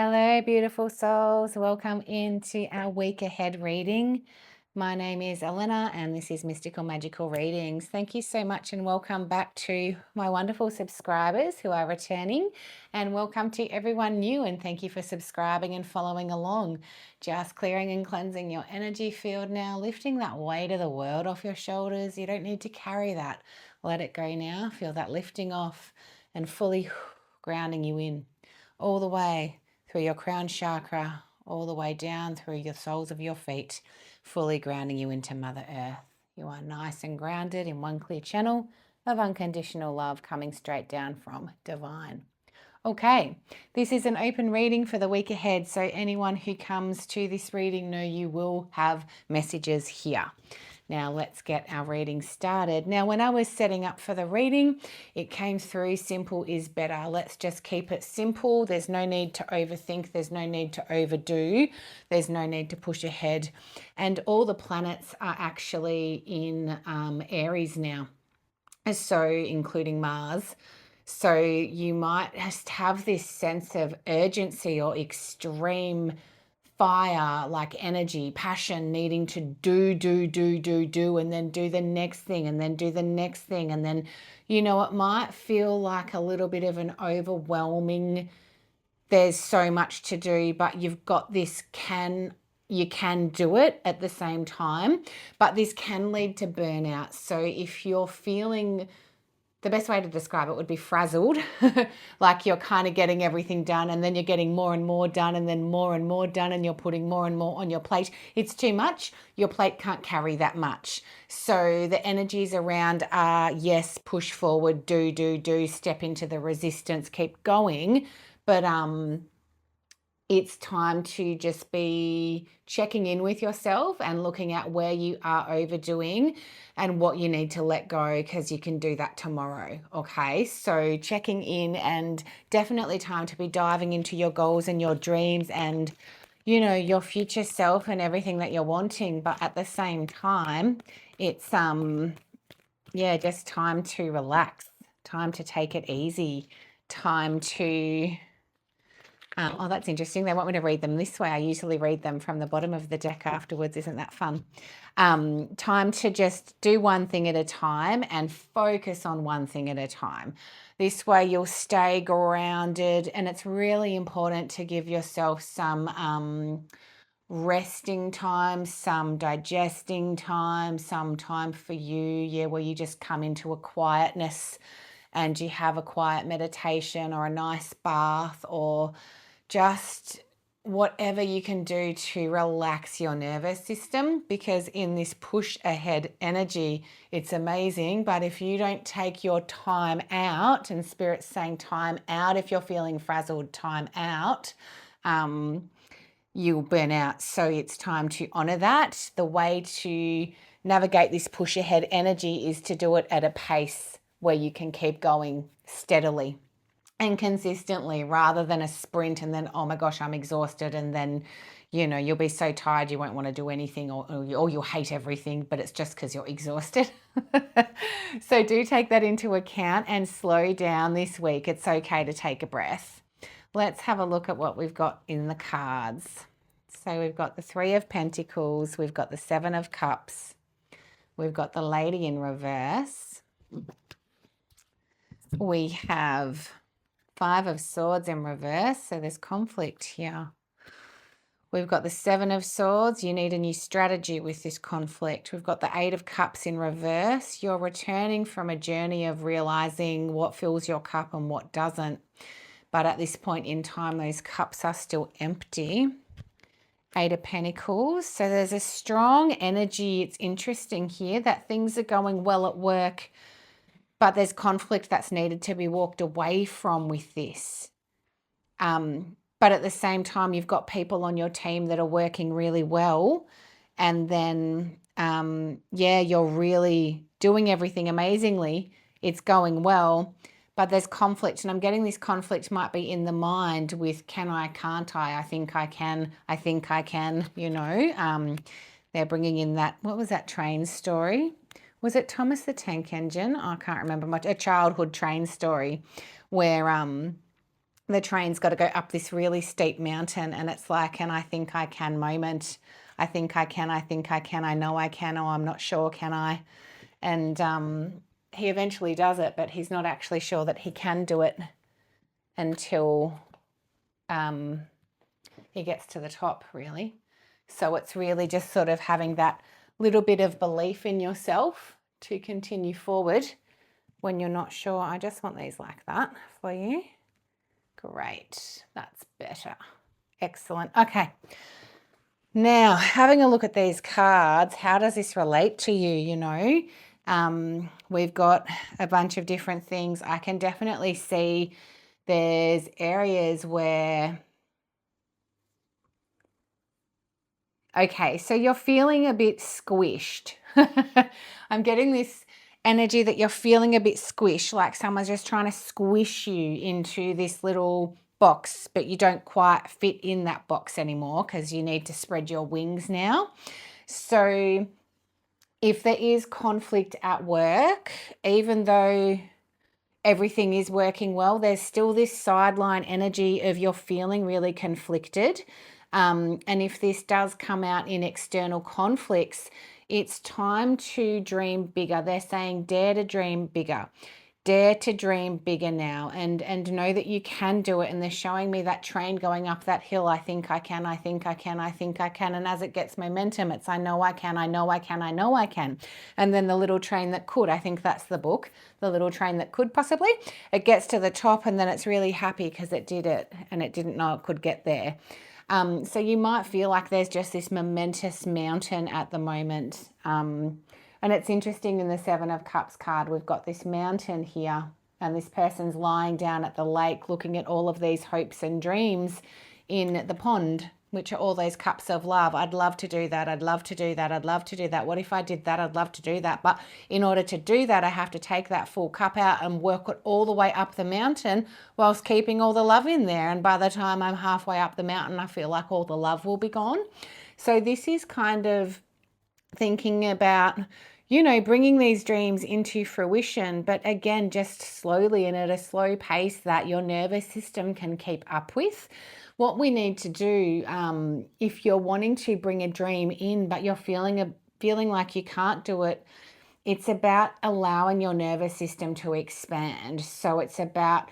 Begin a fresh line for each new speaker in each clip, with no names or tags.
Hello, beautiful souls. Welcome into our week ahead reading. My name is Elena and this is Mystical Magical Readings. Thank you so much and welcome back to my wonderful subscribers who are returning, and welcome to everyone new, and thank you for subscribing and following along. Just clearing and cleansing your energy field now, lifting that weight of the world off your shoulders. You don't need to carry that. Let it go now. Feel that lifting off and fully grounding you in all the way through your crown chakra, all the way down through the soles of your feet, fully grounding you into Mother Earth. You are nice and grounded in one clear channel of unconditional love coming straight down from Divine. Okay, this is an open reading for the week ahead, so anyone who comes to this reading know you will have messages here. Now let's get our reading started. Now, when I was setting up for the reading, it came through simple is better. Let's just keep it simple. There's no need to overthink. There's no need to overdo. There's no need to push ahead. And all the planets are actually in Aries now, so including Mars. So you might just have this sense of urgency or extreme fire, like energy, passion, needing to do, and then do the next thing, and then do the next thing. And then, it might feel like a little bit of an overwhelming, there's so much to do, but you've got this you can do it at the same time, but this can lead to burnout. So if you're feeling, the best way to describe it would be frazzled, like you're kind of getting everything done and then you're getting more and more done and then more and more done and you're putting more and more on your plate. It's too much. Your plate can't carry that much. So the energies around are, yes, push forward, do, step into the resistance, keep going. But it's time to just be checking in with yourself and looking at where you are overdoing and what you need to let go, because you can do that tomorrow. Okay, so checking in, and definitely time to be diving into your goals and your dreams and your future self and everything that you're wanting. But at the same time, it's just time to relax, time to take it easy, time to oh, that's interesting. They want me to read them this way. I usually read them from the bottom of the deck afterwards. Isn't that fun? Time to just do one thing at a time and focus on one thing at a time. This way you'll stay grounded, and it's really important to give yourself some resting time, some digesting time, some time for you, where you just come into a quietness and you have a quiet meditation or a nice bath, or just whatever you can do to relax your nervous system, because in this push ahead energy, it's amazing. But if you don't take your time out, and Spirit's saying time out, if you're feeling frazzled, time out, you'll burn out. So it's time to honor that. The way to navigate this push ahead energy is to do it at a pace where you can keep going steadily and consistently, rather than a sprint and then, oh my gosh, I'm exhausted, and then you'll be so tired you won't want to do anything, or you'll hate everything, but it's just because you're exhausted. So do take that into account and slow down this week. It's okay to take a breath. Let's have a look at what we've got in the cards. So we've got the Three of Pentacles, we've got the Seven of Cups, we've got the Lady in reverse, we have Five of Swords in reverse, so there's conflict here. We've got the Seven of Swords. You need a new strategy with this conflict. We've got the Eight of Cups in reverse. You're returning from a journey of realizing what fills your cup and what doesn't. But at this point in time, those cups are still empty. Eight of Pentacles. So there's a strong energy. It's interesting here that things are going well at work, but there's conflict that's needed to be walked away from with this. But at the same time, you've got people on your team that are working really well. And then, you're really doing everything amazingly. It's going well, but there's conflict. And I'm getting this conflict might be in the mind with can I, can't I think I can, they're bringing in that, what was that train story? Was it Thomas the Tank Engine? I can't remember much. A childhood train story where the train's got to go up this really steep mountain, and it's like an I think I can moment. I think I can, I think I can, I know I can, oh, I'm not sure, can I? And he eventually does it, but he's not actually sure that he can do it until he gets to the top, really. So it's really just sort of having that little bit of belief in yourself to continue forward when you're not sure. I just want these like that for you. Great, that's better. Excellent. Okay. Now, having a look at these cards, how does this relate to you, you know? We've got a bunch of different things. I can definitely see there's areas where, okay, so you're feeling a bit squished. I'm getting this energy that you're feeling a bit squished, like someone's just trying to squish you into this little box, but you don't quite fit in that box anymore because you need to spread your wings now. So if there is conflict at work, even though everything is working well, there's still this sideline energy of you're feeling really conflicted. And if this does come out in external conflicts, it's time to dream bigger. They're saying dare to dream bigger. Dare to dream bigger now, and know that you can do it. And they're showing me that train going up that hill. I think I can, I think I can, I think I can. And as it gets momentum, it's I know I can, I know I can, I know I can. And then the little train that could, I think that's the book, the little train that could possibly. It gets to the top and then it's really happy because it did it and it didn't know it could get there. So you might feel like there's just this momentous mountain at the moment. And it's interesting, in the Seven of Cups card, we've got this mountain here, and this person's lying down at the lake looking at all of these hopes and dreams in the pond, which are all those cups of love. I'd love to do that. I'd love to do that. I'd love to do that. What if I did that? I'd love to do that. But in order to do that, I have to take that full cup out and work it all the way up the mountain whilst keeping all the love in there. And by the time I'm halfway up the mountain, I feel like all the love will be gone. So this is kind of thinking about, you know, bringing these dreams into fruition, but again, just slowly and at a slow pace that your nervous system can keep up with. What we need to do, if you're wanting to bring a dream in, but you're feeling like you can't do it, it's about allowing your nervous system to expand. So it's about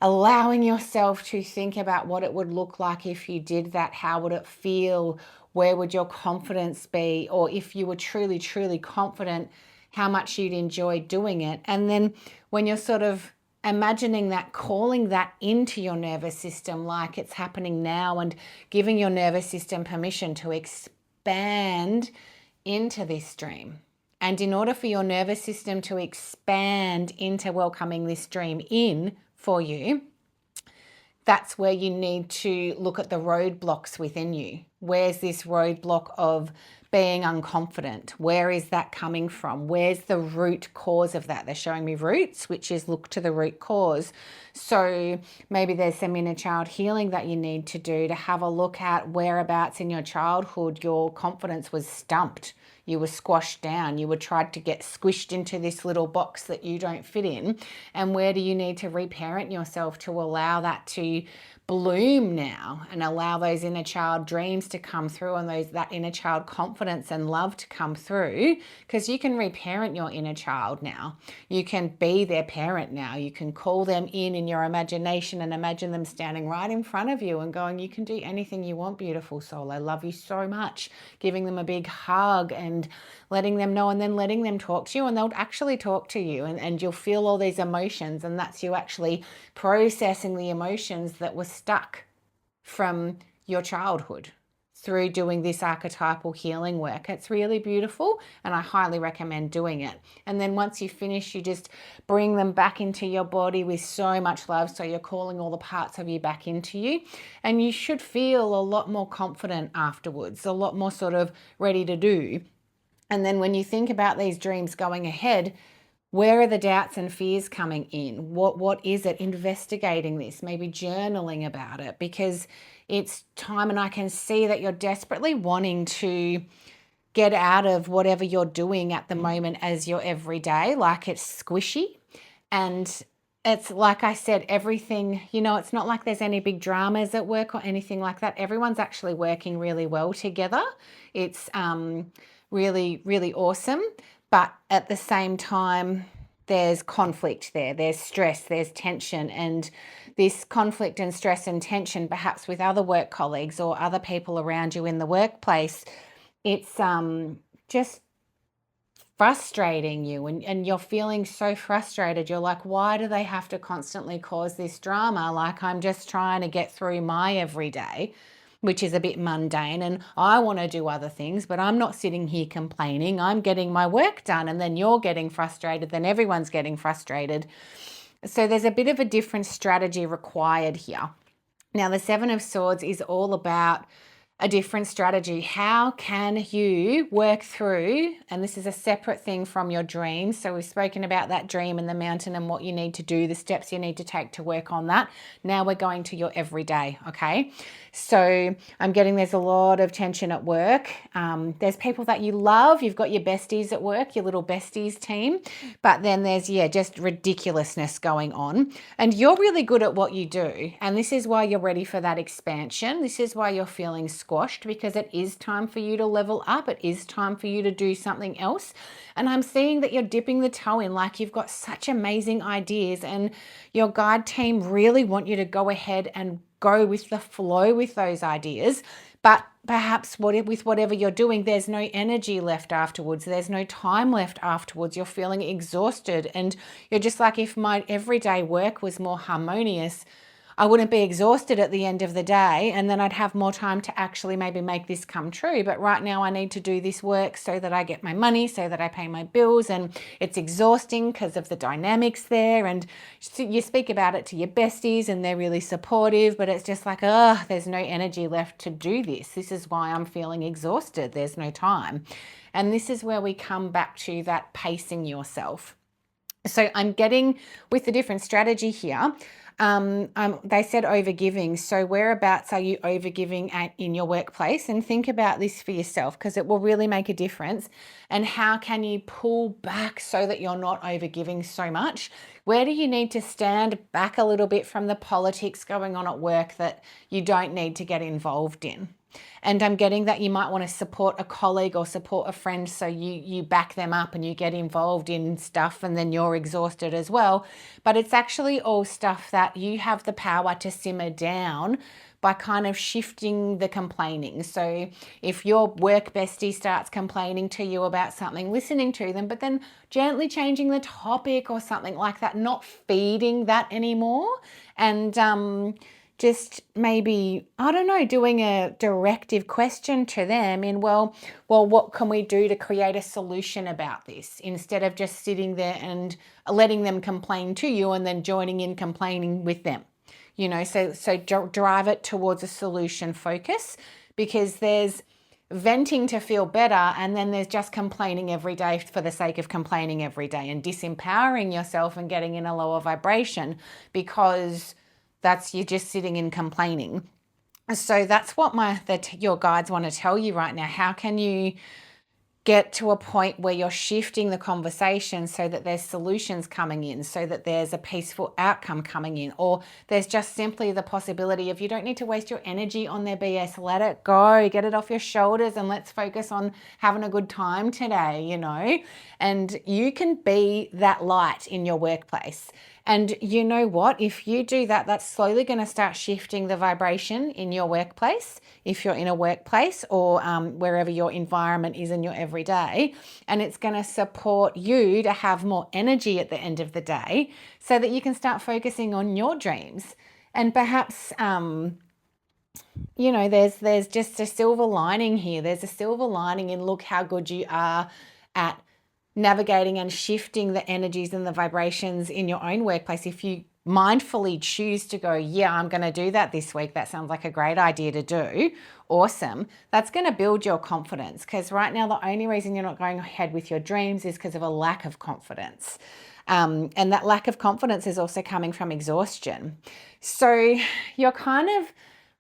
allowing yourself to think about what it would look like if you did that. How would it feel? Where would your confidence be? Or if you were truly, truly confident, how much you'd enjoy doing it. And then when you're sort of imagining that, calling that into your nervous system like it's happening now, and giving your nervous system permission to expand into this dream. And in order for your nervous system to expand into welcoming this dream in for you, that's where you need to look at the roadblocks within you. Where's this roadblock of being unconfident? Where is that coming from? Where's the root cause of that? They're showing me roots, which is look to the root cause. So maybe there's some inner child healing that you need to do to have a look at whereabouts in your childhood your confidence was stumped. You were squashed down. You were tried to get squished into this little box that you don't fit in. And where do you need to reparent yourself to allow that to bloom now, and allow those inner child dreams to come through, and that inner child confidence and love to come through? Because you can reparent your inner child now. You can be their parent now. You can call them in your imagination and imagine them standing right in front of you and going, you can do anything you want, beautiful soul. I love you so much. Giving them a big hug and letting them know, and then letting them talk to you, and they'll actually talk to you, and you'll feel all these emotions, and that's you actually processing the emotions that were stuck from your childhood through doing this archetypal healing work. It's really beautiful, and I highly recommend doing it. And then once you finish, you just bring them back into your body with so much love. So you're calling all the parts of you back into you, and you should feel a lot more confident afterwards, a lot more sort of ready to do. And then when you think about these dreams going ahead, where are the doubts and fears coming in? What is it? Investigating this, maybe journaling about it, because it's time, and I can see that you're desperately wanting to get out of whatever you're doing at the moment as your everyday, like it's squishy. And it's like I said, everything, it's not like there's any big dramas at work or anything like that. Everyone's actually working really well together. It's really, really awesome. But at the same time, there's conflict there, there's stress, there's tension. And this conflict and stress and tension, perhaps with other work colleagues or other people around you in the workplace, it's just frustrating you, and you're feeling so frustrated. You're like, why do they have to constantly cause this drama? Like, I'm just trying to get through my everyday, which is a bit mundane, and I want to do other things, but I'm not sitting here complaining. I'm getting my work done, and then you're getting frustrated, then everyone's getting frustrated. So there's a bit of a different strategy required here. Now, the Seven of Swords is all about a different strategy. How can you work through, and this is a separate thing from your dreams. So we've spoken about that dream and the mountain and what you need to do, the steps you need to take to work on that. Now we're going to your everyday, okay? So I'm getting there's a lot of tension at work. There's people that you love. You've got your besties at work, your little besties team. But then there's, just ridiculousness going on. And you're really good at what you do. And this is why you're ready for that expansion. This is why you're feeling squashed, because it is time for you to level up. It is time for you to do something else. And I'm seeing that you're dipping the toe in, like you've got such amazing ideas, and your guide team really want you to go ahead and go with the flow with those ideas. But perhaps with whatever you're doing, there's no energy left afterwards. There's no time left afterwards. You're feeling exhausted, and you're just like, if my everyday work was more harmonious, I wouldn't be exhausted at the end of the day, and then I'd have more time to actually maybe make this come true. But right now I need to do this work so that I get my money, so that I pay my bills, and it's exhausting because of the dynamics there. And you speak about it to your besties and they're really supportive, but it's just like, there's no energy left to do this. This is why I'm feeling exhausted. There's no time. And this is where we come back to that pacing yourself. So I'm getting with the different strategy here. They said overgiving. So whereabouts are you overgiving in your workplace? And think about this for yourself, because it will really make a difference. And how can you pull back so that you're not overgiving so much? Where do you need to stand back a little bit from the politics going on at work that you don't need to get involved in? And I'm getting that you might want to support a colleague or support a friend, so you back them up and you get involved in stuff, and then you're exhausted as well. But it's actually all stuff that you have the power to simmer down by kind of shifting the complaining. So if your work bestie starts complaining to you about something, listening to them, but then gently changing the topic or something like that, not feeding that anymore. And just maybe, I don't know, doing a directive question to them in, well, what can we do to create a solution about this, instead of just sitting there and letting them complain to you and then joining in complaining with them. So drive it towards a solution focus, because there's venting to feel better, and then there's just complaining every day for the sake of complaining every day, and disempowering yourself and getting in a lower vibration, because you're just sitting and complaining. So that's what your guides want to tell you right now. How can you get to a point where you're shifting the conversation so that there's solutions coming in, so that there's a peaceful outcome coming in, or there's just simply the possibility of, you don't need to waste your energy on their BS. Let it go, get it off your shoulders, and let's focus on having a good time today, and you can be that light in your workplace. And you know what? If you do that, that's slowly going to start shifting the vibration in your workplace, if you're in a workplace or wherever your environment is in your everyday. And it's going to support you to have more energy at the end of the day, so that you can start focusing on your dreams. And perhaps, there's just a silver lining here. There's a silver lining in, look how good you are at navigating and shifting the energies and the vibrations in your own workplace. If you mindfully choose to go, I'm going to do that this week, that sounds like a great idea to do, awesome, that's going to build your confidence. Because right now the only reason you're not going ahead with your dreams is because of a lack of confidence. And that lack of confidence is also coming from exhaustion. So you're kind of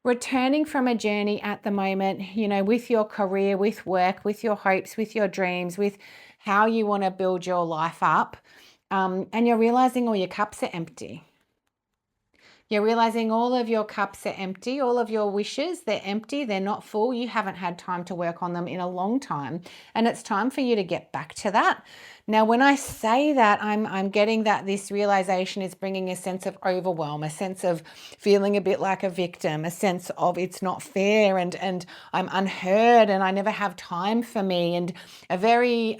returning from a journey at the moment, with your career, with work, with your hopes, with your dreams, with how you want to build your life up. And you're realizing all your cups are empty. You're realizing all of your cups are empty, all of your wishes, they're empty, they're not full. You haven't had time to work on them in a long time. And it's time for you to get back to that. Now, when I say that, I'm getting that this realization is bringing a sense of overwhelm, a sense of feeling a bit like a victim, a sense of it's not fair and I'm unheard and I never have time for me, and a very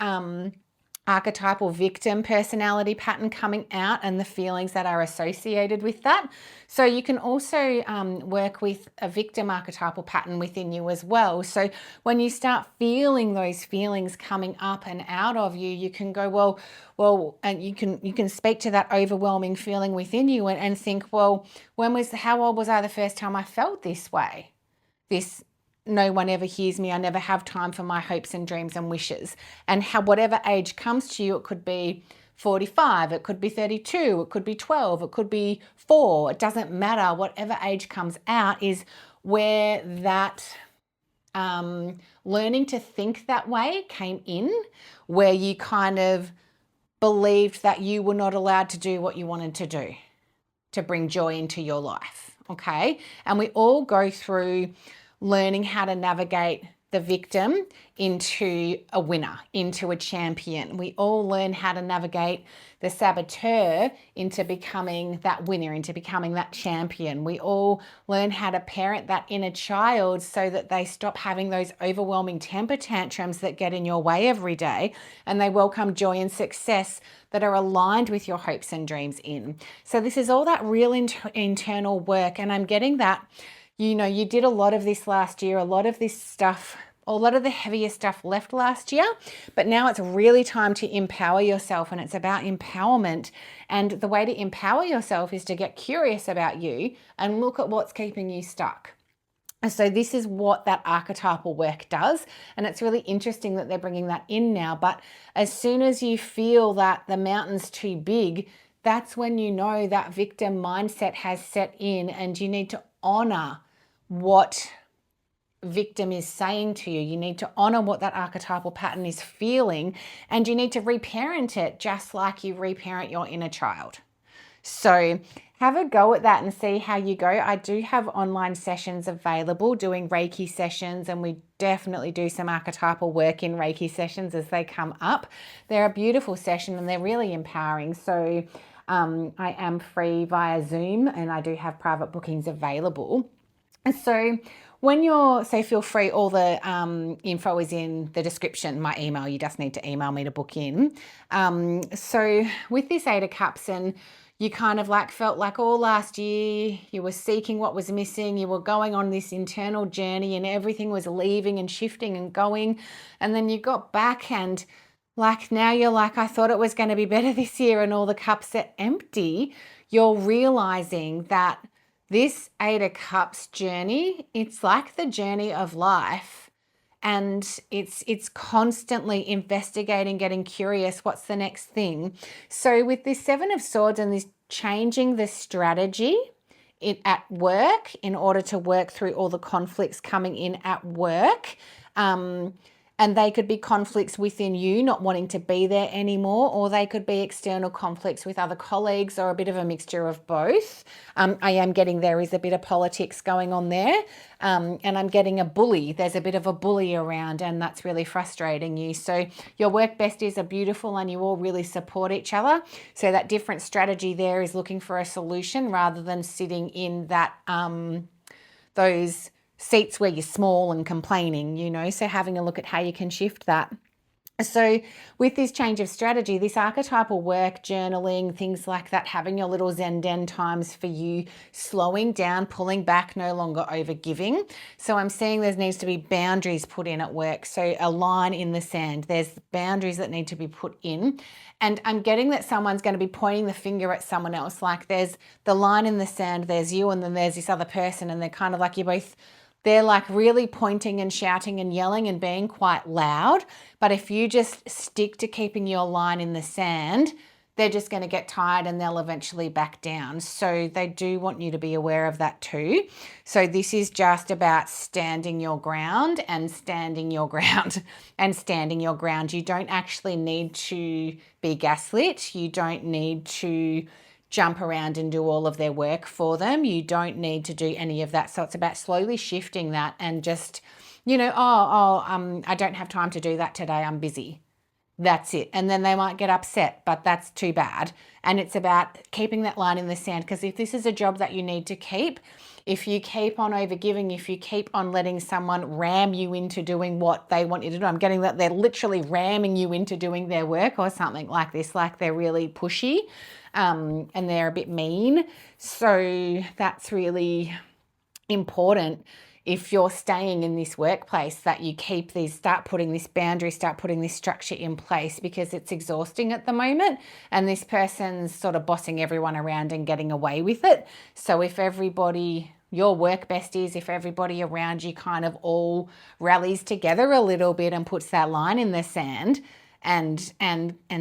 archetypal victim personality pattern coming out and the feelings that are associated with that. So you can also work with a victim archetypal pattern within you as well. So when you start feeling those feelings coming up and out of you, you can go, well, and you can speak to that overwhelming feeling within you and think, well, how old was I the first time I felt this way? This no one ever hears me. I never have time for my hopes and dreams and wishes. And whatever age comes to you, it could be 45, it could be 32, it could be 12, it could be 4. It doesn't matter. Whatever age comes out is where that learning to think that way came in, where you kind of believed that you were not allowed to do what you wanted to do to bring joy into your life. Okay. And we all go through learning how to navigate the victim into a winner, into a champion. We all learn how to navigate the saboteur into becoming that winner, into becoming that champion. We all learn how to parent that inner child so that they stop having those overwhelming temper tantrums that get in your way every day, and they welcome joy and success that are aligned with your hopes and dreams in. So this is all that real internal work, and I'm getting that. You did a lot of this last year, a lot of this stuff, a lot of the heavier stuff left last year, but now it's really time to empower yourself, and it's about empowerment. And the way to empower yourself is to get curious about you and look at what's keeping you stuck. And so this is what that archetypal work does. And it's really interesting that they're bringing that in now. But as soon as you feel that the mountain's too big, that's when you know that victim mindset has set in, and you need to honor what victim is saying to you. You need to honor what that archetypal pattern is feeling, and you need to reparent it just like you reparent your inner child. So have a go at that and see how you go. I do have online sessions available, doing Reiki sessions, and we definitely do some archetypal work in Reiki sessions as they come up. They're a beautiful session and they're really empowering. So I am free via Zoom, and I do have private bookings available. And so feel free, all the info is in the description, my email. You just need to email me to book in. So with this 8 of Cups, and you kind of felt like all last year you were seeking what was missing. You were going on this internal journey and everything was leaving and shifting and going. And then you got back and now you're like, I thought it was going to be better this year, and all the cups are empty. You're realizing that this 8 of Cups journey, it's like the journey of life, and it's constantly investigating, getting curious, what's the next thing. So with this 7 of Swords and this changing the strategy at work in order to work through all the conflicts coming in at work, and they could be conflicts within you not wanting to be there anymore, or they could be external conflicts with other colleagues, or a bit of a mixture of both. I am getting there is a bit of politics going on there, and I'm getting a bully. There's a bit of a bully around, and that's really frustrating you. So your work besties are beautiful and you all really support each other. So that different strategy there is looking for a solution rather than sitting in that those seats where you're small and complaining, so having a look at how you can shift that. So with this change of strategy, this archetypal work, journaling, things like that, having your little Zen den times for you, slowing down, pulling back, no longer over giving. So I'm seeing there needs to be boundaries put in at work. So a line in the sand, there's boundaries that need to be put in. And I'm getting that someone's going to be pointing the finger at someone else. Like there's the line in the sand, there's you, and then there's this other person, and they're kind of like they're like really pointing and shouting and yelling and being quite loud. But if you just stick to keeping your line in the sand, they're just going to get tired and they'll eventually back down. So they do want you to be aware of that too. So this is just about standing your ground and standing your ground and standing your ground. You don't actually need to be gaslit. You don't need to jump around and do all of their work for them. You don't need to do any of that. So it's about slowly shifting that and just, I don't have time to do that today. I'm busy. That's it. And then they might get upset, but that's too bad. And it's about keeping that line in the sand, because if this is a job that you need to keep, if you keep on overgiving, if you keep on letting someone ram you into doing what they want you to do, I'm getting that they're literally ramming you into doing their work or something like this, like they're really pushy, and they're a bit mean. So that's really important. If you're staying in this workplace, that you start putting this boundary, start putting this structure in place, because it's exhausting at the moment and this person's sort of bossing everyone around and getting away with it. So if everybody, your work besties, if everybody around you kind of all rallies together a little bit and puts that line in the sand and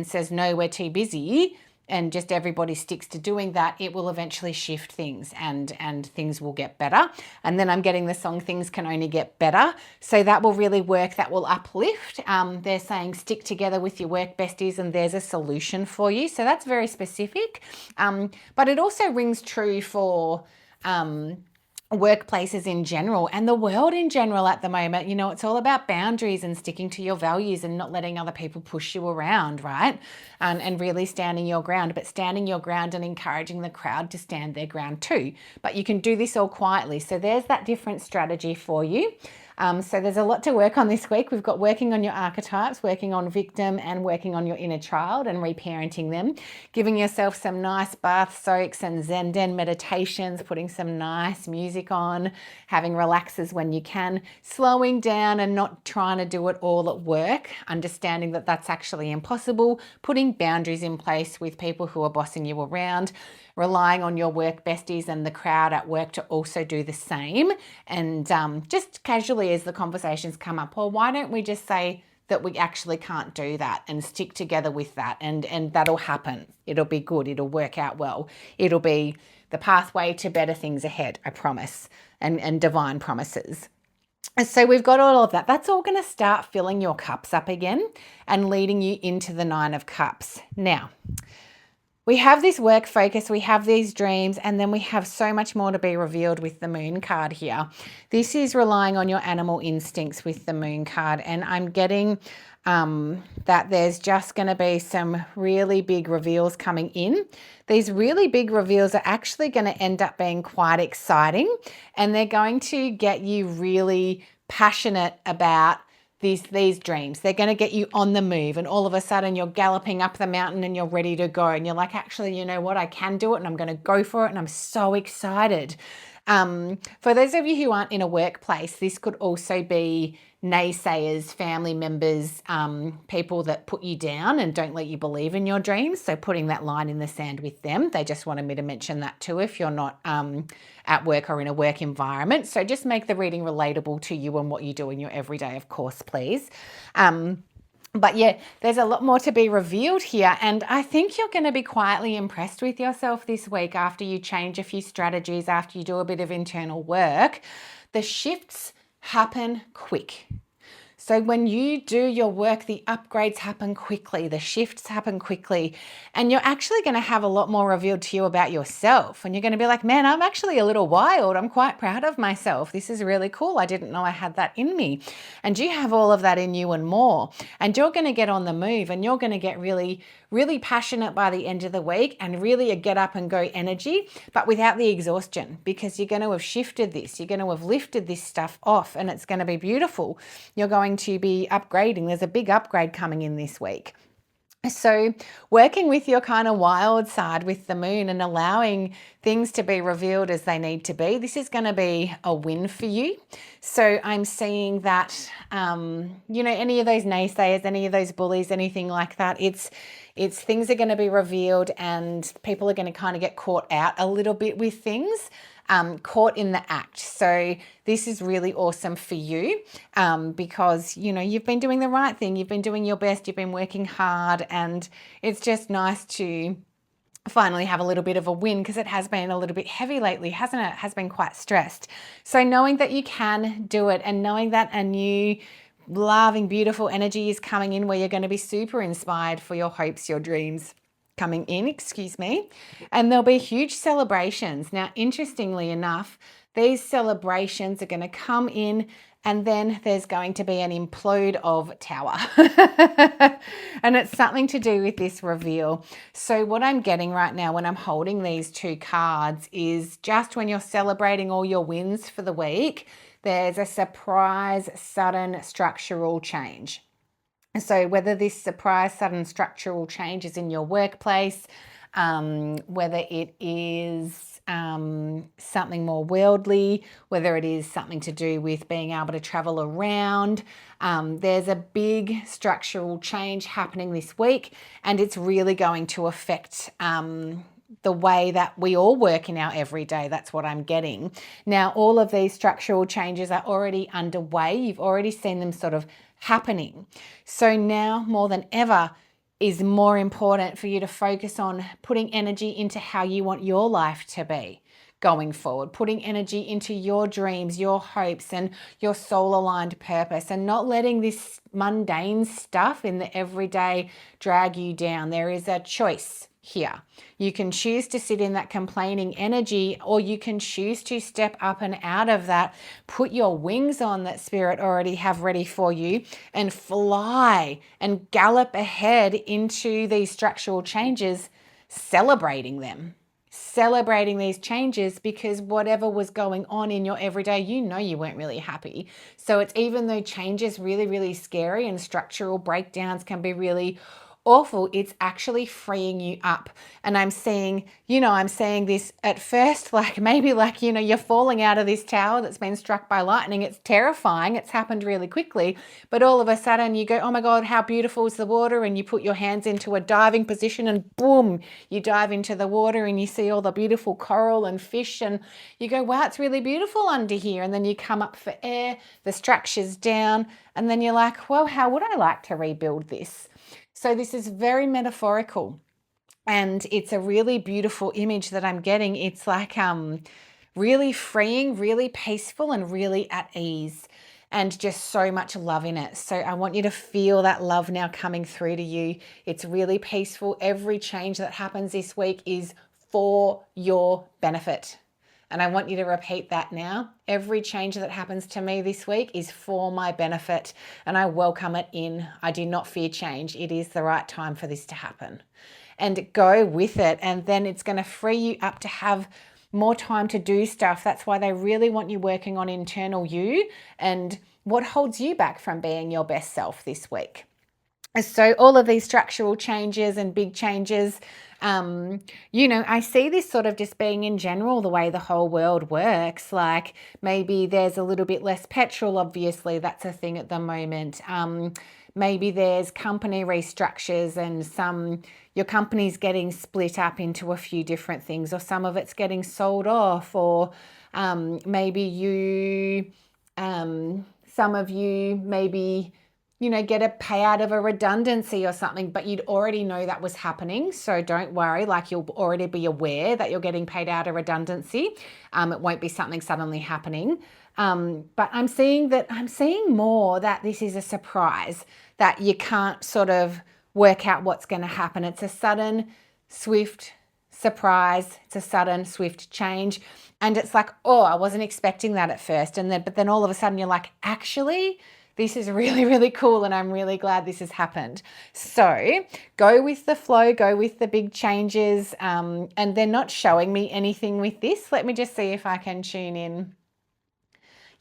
says, no, we're too busy, and just everybody sticks to doing that, it will eventually shift things and things will get better. And then I'm getting the song Things Can Only Get Better. So that will really work. That will uplift. They're saying stick together with your work besties and there's a solution for you. So that's very specific. But it also rings true for workplaces in general and the world in general at the moment. It's all about boundaries and sticking to your values and not letting other people push you around, right? And really standing your ground, but standing your ground and encouraging the crowd to stand their ground too. But you can do this all quietly. So there's that different strategy for you. So there's a lot to work on this week. We've got working on your archetypes, working on victim, and working on your inner child and reparenting them, giving yourself some nice bath soaks and Zen Den meditations, putting some nice music on, having relaxes when you can, slowing down and not trying to do it all at work, understanding that that's actually impossible, putting boundaries in place with people who are bossing you around, relying on your work besties and the crowd at work to also do the same. And just casually as the conversations come up, well, why don't we just say that we actually can't do that and stick together with that, and that'll happen. It'll be good. It'll work out well. It'll be the pathway to better things ahead, I promise, and divine promises. And so we've got all of that. That's all going to start filling your cups up again and leading you into the 9 of Cups. Now, we have this work focus, we have these dreams, and then we have so much more to be revealed with the Moon card here. This is relying on your animal instincts with the Moon card, and I'm getting that there's just going to be some really big reveals coming in. These really big reveals are actually going to end up being quite exciting, and they're going to get you really passionate about these dreams. They're going to get you on the move, and all of a sudden you're galloping up the mountain and you're ready to go, and you're like, actually, you know what, I can do it and I'm going to go for it, and I'm so excited. For those of you who aren't in a workplace, this could also be naysayers, family members, people that put you down and don't let you believe in your dreams. So putting that line in the sand with them. They just wanted me to mention that too if you're not at work or in a work environment. So just make the reading relatable to you and what you do in your everyday, of course, please. But yeah, there's a lot more to be revealed here. And I think you're going to be quietly impressed with yourself this week after you change a few strategies, after you do a bit of internal work. The shifts happen quick. So when you do your work, the upgrades happen quickly, the shifts happen quickly, and you're actually going to have a lot more revealed to you about yourself. And you're going to be like, man, I'm actually a little wild. I'm quite proud of myself. This is really cool. I didn't know I had that in me. And you have all of that in you and more. And you're going to get on the move, and you're going to get really, really passionate by the end of the week, and really a get up and go energy, but without the exhaustion, because you're going to have shifted this. You're going to have lifted this stuff off, and it's going to be beautiful. You're going to be upgrading. There's a big upgrade coming in this week. So working with your kind of wild side with the moon and allowing things to be revealed as they need to be, this is going to be a win for you. So I'm seeing that, any of those naysayers, any of those bullies, anything like that, it's things are going to be revealed, and people are going to kind of get caught out a little bit with things. caught in the act. So this is really awesome for you because, you know, you've been doing the right thing. You've been doing your best. You've been working hard, and it's just nice to finally have a little bit of a win, because it has been a little bit heavy lately, hasn't it? It has been quite stressed. So knowing that you can do it, and knowing that a new loving, beautiful energy is coming in, where you're going to be super inspired for your hopes, your dreams coming in, and there'll be huge celebrations. Now, interestingly enough, these celebrations are going to come in, and then there's going to be an implode of tower. And it's something to do with this reveal. So what I'm getting right now when I'm holding these two cards is, just when you're celebrating all your wins for the week, there's a surprise, sudden structural change. So whether this surprise, sudden structural change is in your workplace, whether it is something more worldly, whether it is something to do with being able to travel around, there's a big structural change happening this week, and it's really going to affect the way that we all work in our everyday. That's what I'm getting. Now, all of these structural changes are already underway. You've already seen them sort of happening. So now more than ever is more important for you to focus on putting energy into how you want your life to be going forward, putting energy into your dreams, your hopes, and your soul-aligned purpose, and not letting this mundane stuff in the everyday drag you down. There is a choice here. You can choose to sit in that complaining energy, or you can choose to step up and out of that, put your wings on that Spirit already have ready for you, and fly and gallop ahead into these structural changes, celebrating them. Celebrating these changes, because whatever was going on in your everyday, you know you weren't really happy. So it's, even though change is really, really scary and structural breakdowns can be really awful, it's actually freeing you up. And I'm seeing, I'm saying this at first, like maybe like, you're falling out of this tower that's been struck by lightning. It's terrifying. It's happened really quickly. But all of a sudden you go, oh my God, how beautiful is the water? And you put your hands into a diving position, and boom, you dive into the water, and you see all the beautiful coral and fish, and you go, wow, it's really beautiful under here. And then you come up for air, the structure's down, and then you're like, well, how would I like to rebuild this? So this is very metaphorical, and it's a really beautiful image that I'm getting. It's like really freeing, really peaceful, and really at ease, and just so much love in it. So I want you to feel that love now coming through to you. It's really peaceful. Every change that happens this week is for your benefit. And I want you to repeat that now. Every change that happens to me this week is for my benefit, and I welcome it in. I do not fear change. It is the right time for this to happen. And go with it, and then it's going to free you up to have more time to do stuff. That's why they really want you working on internal you and what holds you back from being your best self this week. So all of these structural changes and big changes, I see this sort of just being in general the way the whole world works. Like maybe there's a little bit less petrol, obviously, that's a thing at the moment. Maybe there's company restructures, and your company's getting split up into a few different things, or some of it's getting sold off, or maybe some of you maybe get a payout of a redundancy or something, but you'd already know that was happening. So don't worry, like you'll already be aware that you're getting paid out a redundancy. It won't be something suddenly happening. But I'm seeing more that this is a surprise, that you can't sort of work out what's going to happen. It's a sudden, swift surprise. It's a sudden, swift change. And it's like, oh, I wasn't expecting that at first. But then all of a sudden you're like, actually, this is really, really cool, and I'm really glad this has happened. So go with the flow, go with the big changes, and they're not showing me anything with this. Let me just see if I can tune in.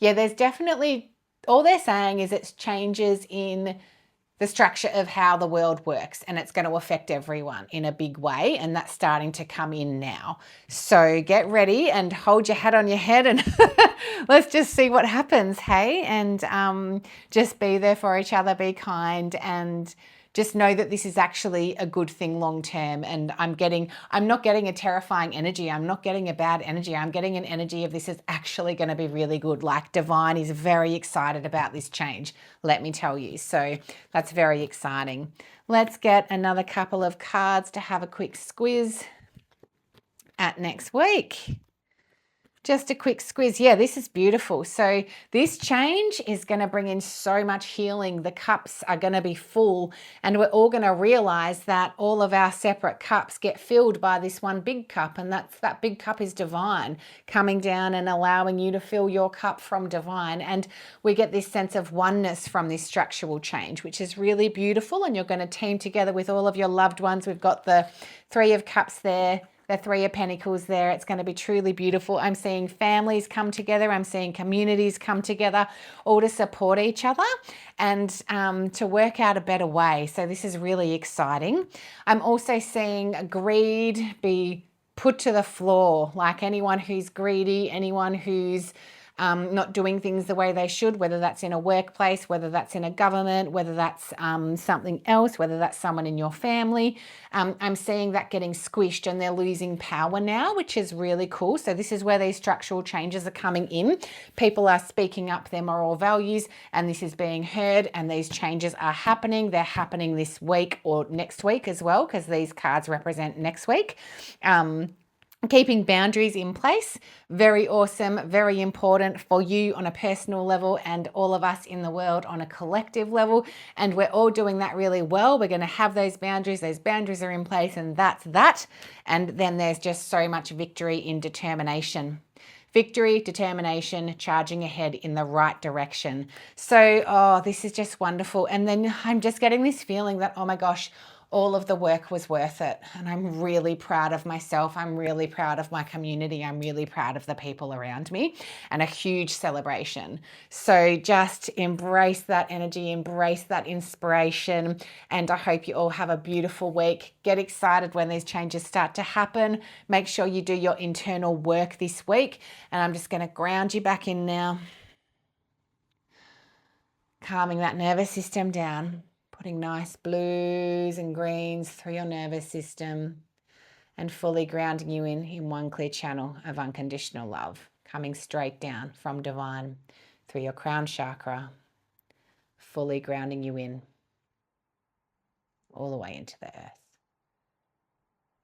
Yeah, there's definitely, all they're saying is it's changes in the structure of how the world works, and it's going to affect everyone in a big way, and that's starting to come in now. So get ready and hold your hat on your head, and let's just see what happens, hey? And just be there for each other, be kind, and just know that this is actually a good thing long term. And I'm not getting a terrifying energy. I'm not getting a bad energy. I'm getting an energy of this is actually going to be really good. Like divine is very excited about this change, let me tell you. So that's very exciting. Let's get another couple of cards to have a quick squiz at next week. Just a quick squiz. Yeah, this is beautiful. So this change is going to bring in so much healing. The cups are going to be full, and we're all going to realize that all of our separate cups get filled by this one big cup, and that big cup is divine coming down and allowing you to fill your cup from divine. And we get this sense of oneness from this structural change, which is really beautiful. And you're going to team together with all of your loved ones. We've got the Three of Cups there, the Three of Pentacles there. It's going to be truly beautiful. I'm seeing families come together. I'm seeing communities come together, all to support each other and to work out a better way. So this is really exciting. I'm also seeing greed be put to the floor, like anyone who's greedy, anyone who's not doing things the way they should, whether that's in a workplace, whether that's in a government, whether that's something else, whether that's someone in your family. I'm seeing that getting squished and they're losing power now, which is really cool. So this is where these structural changes are coming in. People are speaking up their moral values and this is being heard, and these changes are happening. They're happening this week or next week as well, because these cards represent next week. Keeping boundaries in place, very awesome, very important for you on a personal level and all of us in the world on a collective level. And we're all doing that really well. We're going to have those boundaries are in place, and that's that. And then there's just so much victory in determination. Victory, determination, charging ahead in the right direction. So, this is just wonderful. And then I'm just getting this feeling that, oh my gosh, all of the work was worth it. And I'm really proud of myself. I'm really proud of my community. I'm really proud of the people around me, and a huge celebration. So just embrace that energy, embrace that inspiration. And I hope you all have a beautiful week. Get excited when these changes start to happen. Make sure you do your internal work this week. And I'm just going to ground you back in now. Calming that nervous system down. Putting nice blues and greens through your nervous system and fully grounding you in one clear channel of unconditional love, coming straight down from divine through your crown chakra, fully grounding you in all the way into the earth.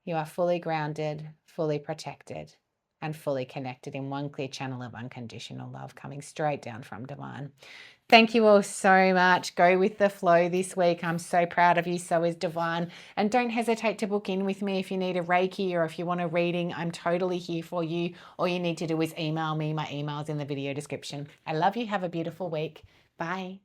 You are fully grounded, fully protected, and fully connected in one clear channel of unconditional love, coming straight down from divine. Thank you all so much. Go with the flow this week. I'm so proud of you. So is divine. And don't hesitate to book in with me if you need a Reiki or if you want a reading. I'm totally here for you. All you need to do is email me. My email's in the video description. I love you. Have a beautiful week. Bye.